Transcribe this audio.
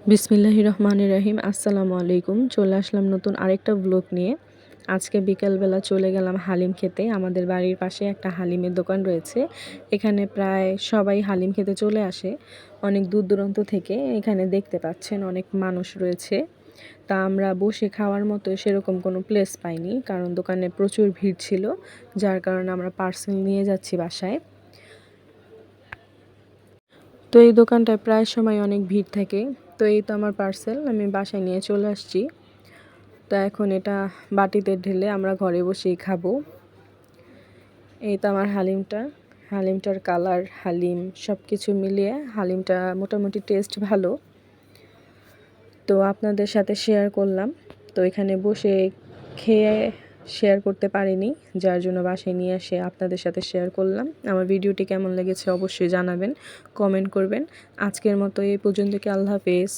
বিসমিল্লাহির রহমানির রহিম। আসসালামু আলাইকুম। চলে আসলাম নতুন আরেকটা ব্লগ নিয়ে। আজকে বিকালবেলা চলে গেলাম হালিম খেতে। আমাদের বাড়ির পাশে একটা হালিমের দোকান রয়েছে। এখানে প্রায় সবাই হালিম খেতে চলে আসে অনেক দূর দূরান্ত থেকে। এখানে দেখতে পাচ্ছেন অনেক মানুষ রয়েছে। তা আমরা বসে খাওয়ার মতো সেরকম কোনো প্লেস পাইনি, কারণ দোকানে প্রচুর ভিড় ছিল, যার কারণে আমরা পার্সেল নিয়ে যাচ্ছি বাসায়। তো এই দোকানটায় প্রায় সময় অনেক ভিড় থাকে। তো এই তো আমার পার্সেল আমি বাসায় নিয়ে চলে আসছি। তো এখন এটা বাটিতে ঢেলে আমরা ঘরে বসেই খাবো। এই তো আমার হালিমটার কালার, হালিম সব কিছু মিলিয়ে হালিমটা মোটামুটি টেস্ট ভালো। তো আপনাদের সাথে শেয়ার করলাম। তো এখানে বসে খেয়ে শেয়ার করতে পারিনি, যার জন্য বাসায় নিয়ে এসে আপনাদের সাথে শেয়ার করলাম। আমার ভিডিওটি কেমন লেগেছে অবশ্যই জানাবেন, কমেন্ট করবেন। আজকের মতো এই পর্যন্ত, কি আল্লাহ হাফেজ।